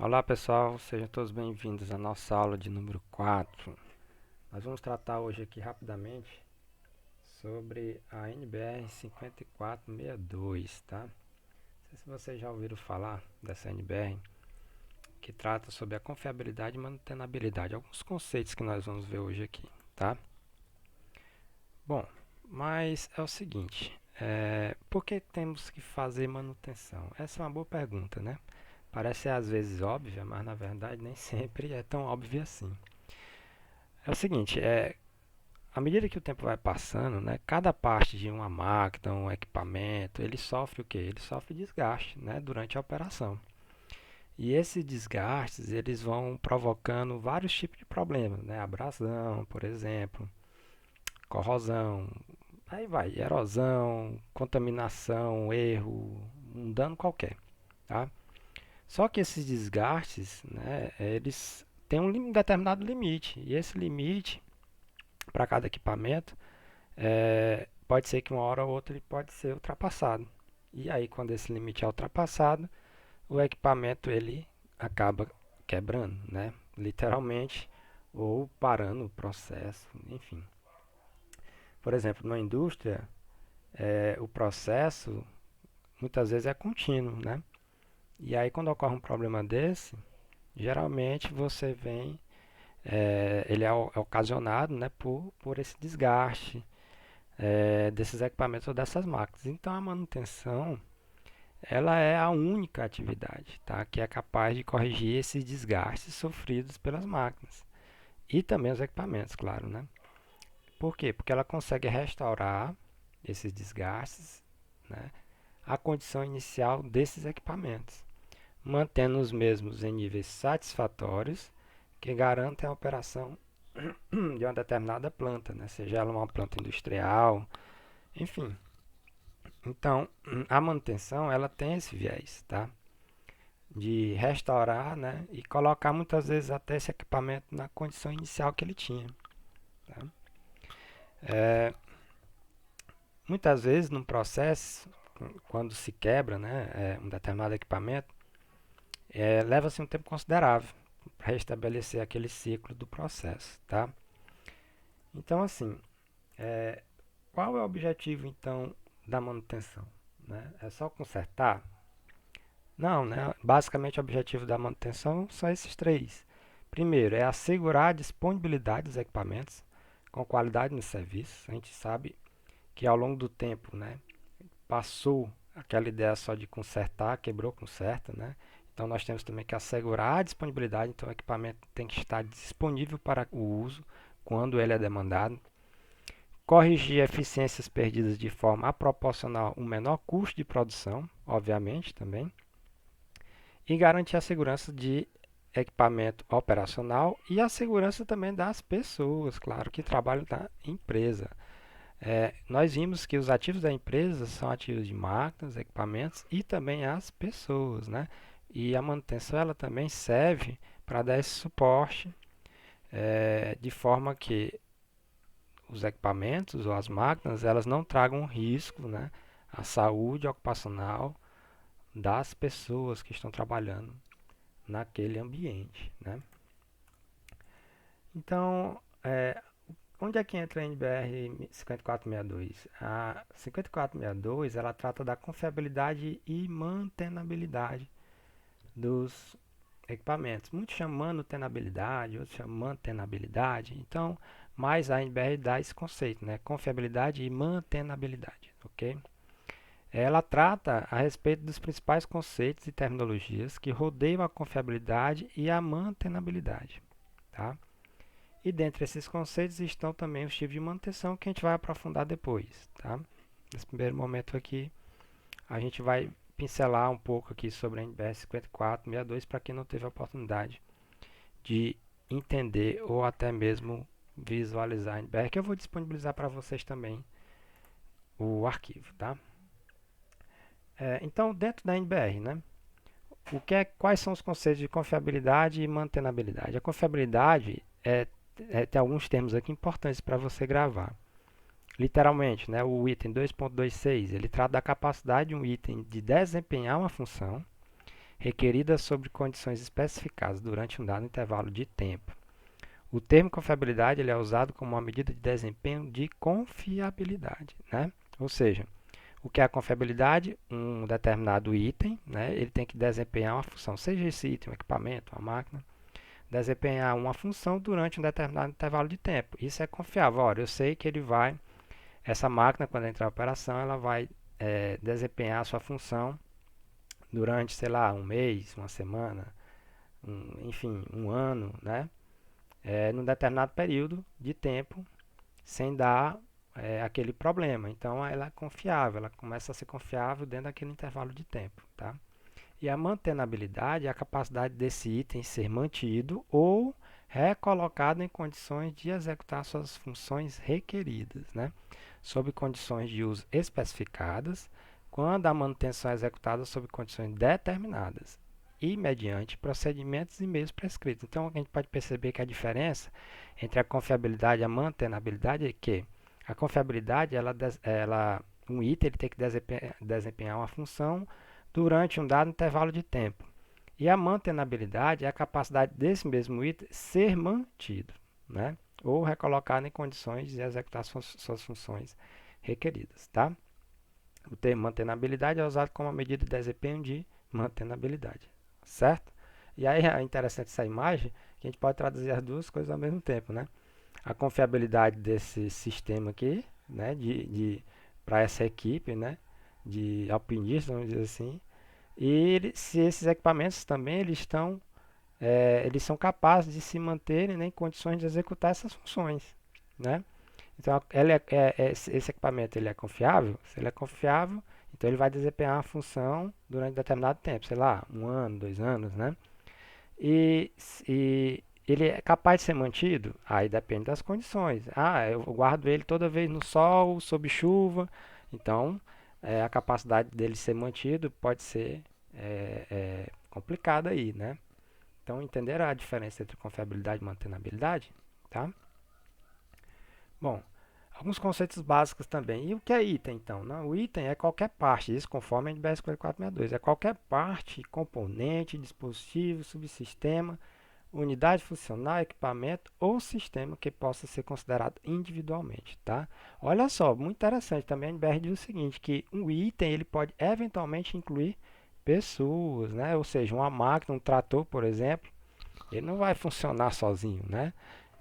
Olá pessoal, sejam todos bem-vindos à nossa aula de número 4. Nós vamos tratar hoje aqui rapidamente sobre a NBR 5462, tá? Não sei se vocês já ouviram falar dessa NBR, que trata sobre a confiabilidade e manutenabilidade, alguns conceitos que nós vamos ver hoje aqui, tá? Bom, mas é o seguinte, por que temos que fazer manutenção? Essa é uma boa pergunta, né? Parece às vezes óbvia, mas na verdade nem sempre é tão óbvia assim. É o seguinte, à medida que o tempo vai passando, né, cada parte de uma máquina, um equipamento, ele sofre o quê? Ele sofre desgaste, né, durante a operação. E esses desgastes, eles vão provocando vários tipos de problemas, né? Abrasão, por exemplo, corrosão, aí vai, erosão, contaminação, erro, um dano qualquer, tá? Só que esses desgastes, né, eles têm um determinado limite, e esse limite para cada equipamento pode ser que uma hora ou outra ele pode ser ultrapassado. E aí, quando esse limite é ultrapassado, o equipamento ele acaba quebrando, né? Literalmente, ou parando o processo, enfim. Por exemplo, na indústria, o processo muitas vezes é contínuo, né? E aí, quando ocorre um problema desse, geralmente você vem, ele é ocasionado, né, por esse desgaste desses equipamentos ou dessas máquinas. Então, a manutenção ela é a única atividade, tá, que é capaz de corrigir esses desgastes sofridos pelas máquinas e também os equipamentos, claro, né? Por quê? Porque ela consegue restaurar esses desgastes, né, à condição inicial desses equipamentos, mantendo os mesmos em níveis satisfatórios que garantem a operação de uma determinada planta, né? Seja ela uma planta industrial, enfim. Então, a manutenção ela tem esse viés, tá? De restaurar, né? E colocar muitas vezes até esse equipamento na condição inicial que ele tinha, tá? É, muitas vezes no processo, quando se quebra, né, um determinado equipamento, leva-se um tempo considerável para restabelecer aquele ciclo do processo, tá? Então, assim, qual é o objetivo então da manutenção? Né? É só consertar? Não, né? Basicamente o objetivo da manutenção são esses três. Primeiro, é assegurar a disponibilidade dos equipamentos com qualidade no serviço. A gente sabe que ao longo do tempo, né, passou aquela ideia só de consertar, quebrou, conserta, né? Então nós temos também que assegurar a disponibilidade, então o equipamento tem que estar disponível para o uso quando ele é demandado. Corrigir eficiências perdidas de forma a proporcionar um menor custo de produção, obviamente também, e garantir a segurança de equipamento operacional e a segurança também das pessoas, claro, que trabalham na empresa. Nós vimos que os ativos da empresa são ativos de máquinas, equipamentos e também as pessoas, né? E a manutenção ela também serve para dar esse suporte de forma que os equipamentos ou as máquinas elas não tragam risco, né, à saúde ocupacional das pessoas que estão trabalhando naquele ambiente, né? Então, onde é que entra a NBR 5462? A 5462 ela trata da confiabilidade e mantenabilidade dos equipamentos. Muitos chamam manutenabilidade, outros chamam mantenabilidade. Então, mais a NBR dá esse conceito, né? Confiabilidade e mantenabilidade, ok? Ela trata a respeito dos principais conceitos e terminologias que rodeiam a confiabilidade e a mantenabilidade, tá? E dentre esses conceitos estão também os tipos de manutenção que a gente vai aprofundar depois, tá? Nesse primeiro momento aqui, a gente vai pincelar um pouco aqui sobre a NBR 5462 para quem não teve a oportunidade de entender ou até mesmo visualizar a NBR, que eu vou disponibilizar para vocês também o arquivo, tá? Então, dentro da NBR, né? Quais são os conceitos de confiabilidade e mantenabilidade? A confiabilidade tem alguns termos aqui importantes para você gravar. Literalmente, né, o item 2.26 ele trata da capacidade de um item de desempenhar uma função, requerida sobre condições especificadas durante um dado intervalo de tempo. O termo confiabilidade ele é usado como uma medida de desempenho de confiabilidade, né? Ou seja, o que é a confiabilidade? Um determinado item, né? Ele tem que desempenhar uma função, seja esse item, um equipamento, uma máquina, desempenhar uma função durante um determinado intervalo de tempo. Isso é confiável. Ora, eu sei que ele vai, essa máquina, quando entrar em operação, ela vai desempenhar a sua função durante, sei lá, um mês, uma semana, enfim, um ano, né? Num determinado período de tempo, sem dar aquele problema. Então, ela é confiável, ela começa a ser confiável dentro daquele intervalo de tempo, tá? E a mantenabilidade é a capacidade desse item ser mantido ou recolocado em condições de executar suas funções requeridas, né? Sob condições de uso especificadas, quando a manutenção é executada sob condições determinadas e mediante procedimentos e meios prescritos. Então, a gente pode perceber que a diferença entre a confiabilidade e a mantenabilidade é que a confiabilidade, um item ele tem que desempenhar uma função durante um dado intervalo de tempo. E a mantenabilidade é a capacidade desse mesmo item ser mantido, né? Ou recolocado em condições de executar suas funções requeridas, tá? O termo mantenabilidade é usado como uma medida de desempenho de mantenabilidade, certo? E aí é interessante essa imagem que a gente pode traduzir as duas coisas ao mesmo tempo, né? A confiabilidade desse sistema aqui, né, para essa equipe, né, de alpinistas, vamos dizer assim, e se esses equipamentos também eles são capazes de se manterem, né, em condições de executar essas funções, né? Então, esse equipamento ele é confiável? Se ele é confiável, então ele vai desempenhar a função durante determinado tempo, sei lá, um ano, 2 anos, né? E ele é capaz de ser mantido? Aí depende das condições. Ah, eu guardo ele toda vez no sol, sob chuva. Então, a capacidade dele ser mantido pode ser complicada aí, né? Então, entenderam a diferença entre confiabilidade e mantenabilidade? Tá? Bom, alguns conceitos básicos também. E o que é item, então? Não, o item é qualquer parte, isso conforme a NBS 4462. É qualquer parte, componente, dispositivo, subsistema, unidade funcional, equipamento ou sistema que possa ser considerado individualmente, tá? Olha só, muito interessante também a NBR diz o seguinte, que um item ele pode eventualmente incluir pessoas, né? Ou seja, uma máquina, um trator, por exemplo, ele não vai funcionar sozinho, né?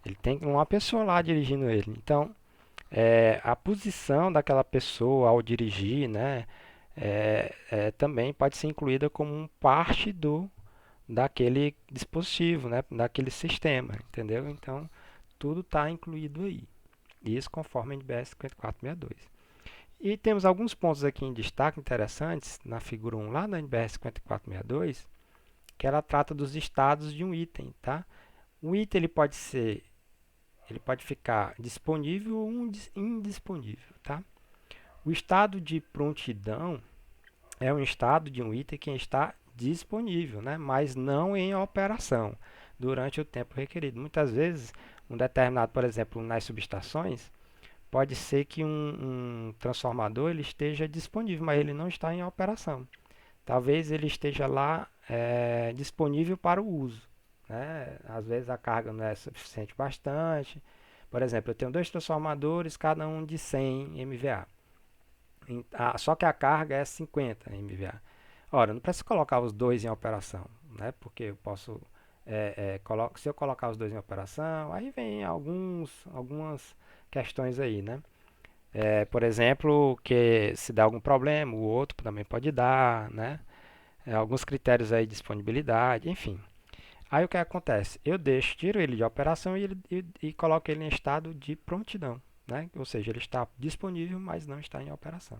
Ele tem uma pessoa lá dirigindo ele. Então, a posição daquela pessoa ao dirigir, né, também pode ser incluída como parte daquele dispositivo, né, daquele sistema, entendeu? Então, tudo está incluído aí. Isso conforme a NBS 5462. E temos alguns pontos aqui em destaque interessantes na figura 1 lá na NBS 5462, que ela trata dos estados de um item, tá? Um item ele pode ficar disponível ou indisponível, tá? O estado de prontidão é um estado de um item que está disponível, né? Mas não em operação durante o tempo requerido. Muitas vezes, um determinado, por exemplo, nas subestações, pode ser que um transformador ele esteja disponível, mas ele não está em operação. Talvez ele esteja lá disponível para o uso, né? Às vezes a carga não é suficiente bastante. Por exemplo, eu tenho dois transformadores, cada um de 100 MVA. Só que a carga é 50 MVA. Ora, não preciso colocar os dois em operação, né? Porque eu posso, se eu colocar os dois em operação, aí vem algumas questões aí, né? Por exemplo, que se dá algum problema, o outro também pode dar, né? Alguns critérios aí de disponibilidade, enfim. Aí o que acontece? Eu tiro ele de operação e coloco ele em estado de prontidão, né? Ou seja, ele está disponível, mas não está em operação.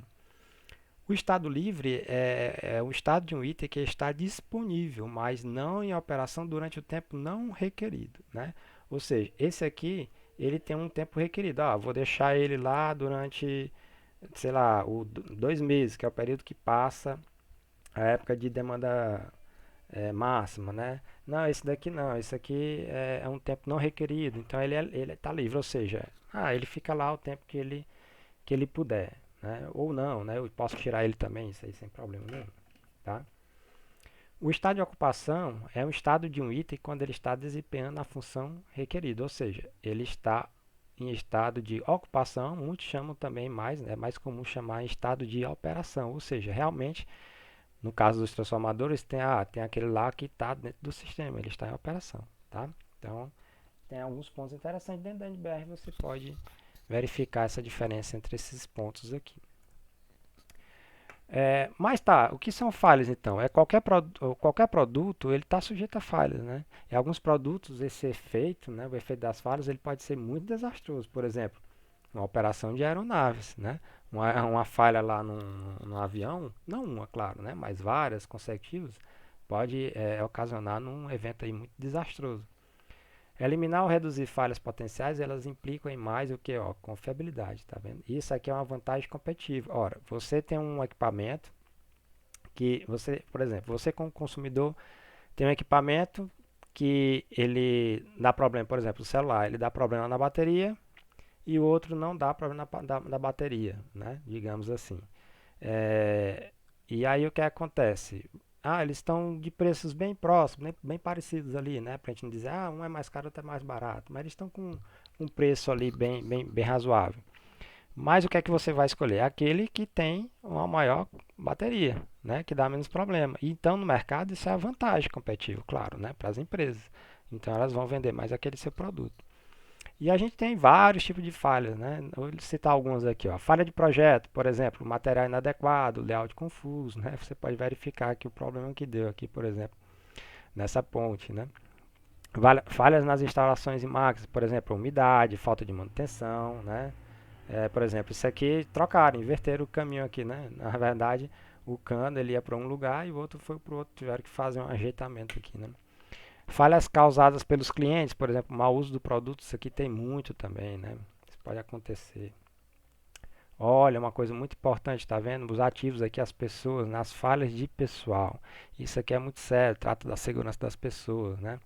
O estado livre é o estado de um item que está disponível, mas não em operação durante o tempo não requerido, né? Ou seja, esse aqui ele tem um tempo requerido. Vou deixar ele lá durante, sei lá, 2 meses, que é o período que passa a época de demanda máxima, né? Não, esse daqui não, esse aqui é um tempo não requerido, então ele está livre, ou seja, ele fica lá o tempo que ele puder, né? Ou não, né? Eu posso tirar ele também, isso aí sem problema nenhum, tá? O estado de ocupação é um estado de um item quando ele está desempenhando a função requerida, ou seja, ele está em estado de ocupação, muitos chamam também mais, é mais comum chamar em estado de operação, ou seja, realmente, no caso dos transformadores, tem aquele lá que está dentro do sistema, ele está em operação, tá? Então, tem alguns pontos interessantes dentro da NBR, você pode verificar essa diferença entre esses pontos aqui. Mas tá, o que são falhas então? Qualquer produto ele está sujeito a falhas, né? Em alguns produtos esse efeito, né, o efeito das falhas, ele pode ser muito desastroso. Por exemplo, uma operação de aeronaves, né? Uma falha lá num avião, não uma, claro, né, mas várias consecutivas, pode ocasionar num evento aí muito desastroso. Eliminar ou reduzir falhas potenciais, elas implicam em mais o que? Ó, confiabilidade, tá vendo? Isso aqui é uma vantagem competitiva. Ora, você tem um equipamento que você, por exemplo, você como consumidor tem um equipamento que ele dá problema, por exemplo, o celular, ele dá problema na bateria e o outro não dá problema na bateria, né? Digamos assim. É, e aí o que acontece? Eles estão de preços bem próximos, bem parecidos ali, né? Pra gente não dizer, um é mais caro, outro é mais barato. Mas eles estão com um preço ali bem razoável. Mas o que é que você vai escolher? Aquele que tem uma maior bateria, né? Que dá menos problema. Então, no mercado, isso é a vantagem competitiva, claro, né? Para as empresas. Então, elas vão vender mais aquele seu produto. E a gente tem vários tipos de falhas, né? Eu vou citar algumas aqui, ó. Falha de projeto, por exemplo, material inadequado, layout confuso, né? Você pode verificar aqui o problema que deu aqui, por exemplo, nessa ponte, né? Falhas nas instalações e máquinas, por exemplo, umidade, falta de manutenção, né? Por exemplo, isso aqui trocaram, inverteram o caminho aqui, né? Na verdade, o cano ele ia para um lugar e o outro foi para o outro, tiveram que fazer um ajeitamento aqui, né? Falhas causadas pelos clientes, por exemplo, mau uso do produto, isso aqui tem muito também, né? Isso pode acontecer. Olha, uma coisa muito importante, tá vendo? Os ativos aqui, as pessoas, nas falhas de pessoal. Isso aqui é muito sério, trata da segurança das pessoas, né?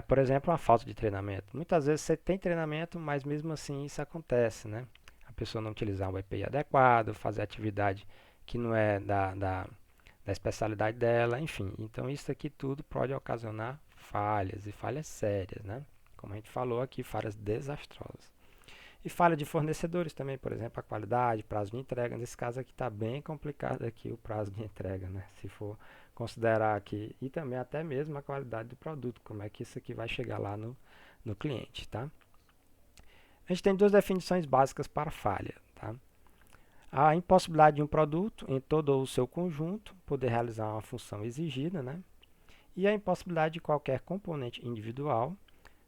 Por exemplo, uma falta de treinamento. Muitas vezes você tem treinamento, mas mesmo assim isso acontece, né? A pessoa não utilizar um EPI adequado, fazer atividade que não é da especialidade dela, enfim. Então isso aqui tudo pode ocasionar falhas e falhas sérias, né? Como a gente falou aqui, falhas desastrosas. E falha de fornecedores também, por exemplo, a qualidade, prazo de entrega. Nesse caso aqui está bem complicado aqui o prazo de entrega, né? Se for considerar aqui, e também até mesmo a qualidade do produto, como é que isso aqui vai chegar lá no cliente, tá? A gente tem duas definições básicas para falha, tá? A impossibilidade de um produto, em todo o seu conjunto, poder realizar uma função exigida, né? E a impossibilidade de qualquer componente individual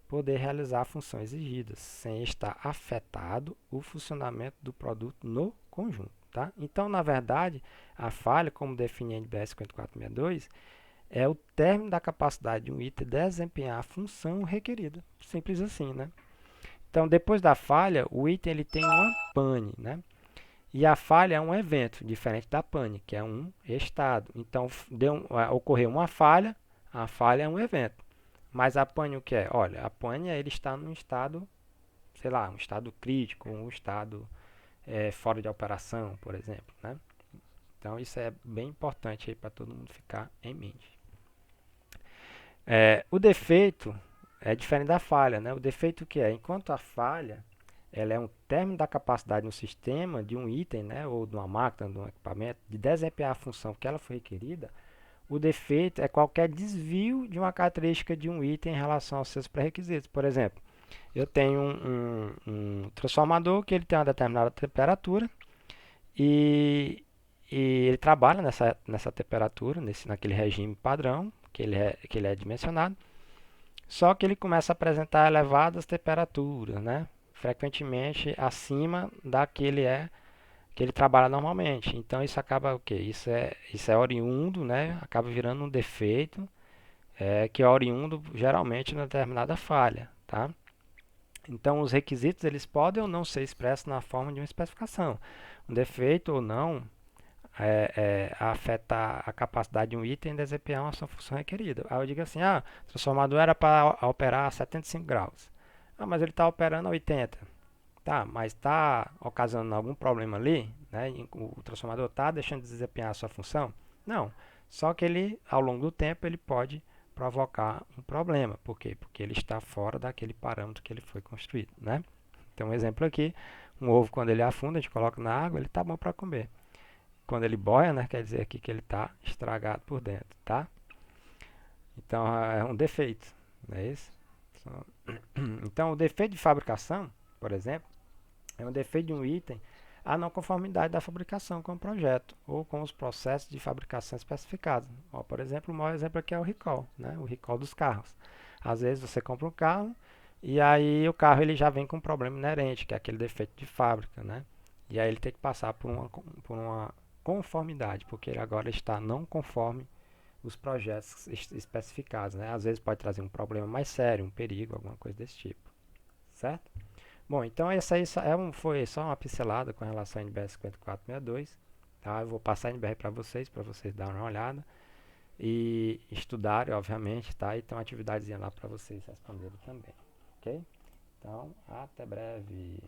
poder realizar a função exigida, sem estar afetado o funcionamento do produto no conjunto. Tá? Então, na verdade, a falha, como define a NBR 5462, é o término da capacidade de um item desempenhar a função requerida. Simples assim, né? Então, depois da falha, o item ele tem uma pane, né? E a falha é um evento, diferente da pane, que é um estado. Então, ocorreu uma falha, a falha é um evento. Mas a pane o que é? Olha, a pane ele está num estado, sei lá, um estado crítico, um estado fora de operação, por exemplo, né? Então isso é bem importante aí para todo mundo ficar em mente. O defeito é diferente da falha, né? O defeito o que é? Enquanto a falha ela é um término da capacidade no sistema de um item, né, ou de uma máquina, de um equipamento, de desempenhar a função que ela foi requerida, o defeito é qualquer desvio de uma característica de um item em relação aos seus pré-requisitos. Por exemplo, eu tenho um transformador que ele tem uma determinada temperatura e ele trabalha nessa temperatura, naquele regime padrão que ele é dimensionado, só que ele começa a apresentar elevadas temperaturas, né? Frequentemente acima da que ele trabalha normalmente. Então isso acaba o quê? Isso é oriundo, né? Acaba virando um defeito que é oriundo geralmente de uma determinada falha, tá? Então os requisitos eles podem ou não ser expressos na forma de uma especificação. Um defeito ou não afetar a capacidade de um item em desempenhar uma sua função requerida. Aí eu digo assim, o transformador era para operar a 75 graus. Mas ele está operando a 80. Tá, mas está ocasionando algum problema ali, né? O transformador está deixando de desempenhar a sua função? Não. Só que ele, ao longo do tempo, ele pode provocar um problema. Por quê? Porque ele está fora daquele parâmetro que ele foi construído, né? Então, um exemplo aqui, um ovo quando ele afunda, a gente coloca na água, ele está bom para comer. Quando ele boia, né, quer dizer aqui que ele está estragado por dentro, tá? Então, é um defeito, não é isso? Então, o defeito de fabricação, por exemplo, é um defeito de um item a não conformidade da fabricação com o projeto ou com os processos de fabricação especificados. Ó, por exemplo, o maior exemplo aqui é o recall, né? O recall dos carros. Às vezes você compra um carro e aí o carro ele já vem com um problema inerente, que é aquele defeito de fábrica, né? E aí ele tem que passar por uma conformidade, porque ele agora está não conforme os projetos especificados, né? Às vezes pode trazer um problema mais sério, um perigo, alguma coisa desse tipo, certo? Bom, então essa aí foi só uma pincelada com relação à NBR 5462, tá? Eu vou passar a NBR para vocês darem uma olhada e estudarem, obviamente, tá? E tem uma atividadezinha lá para vocês responderem também, ok? Então, até breve.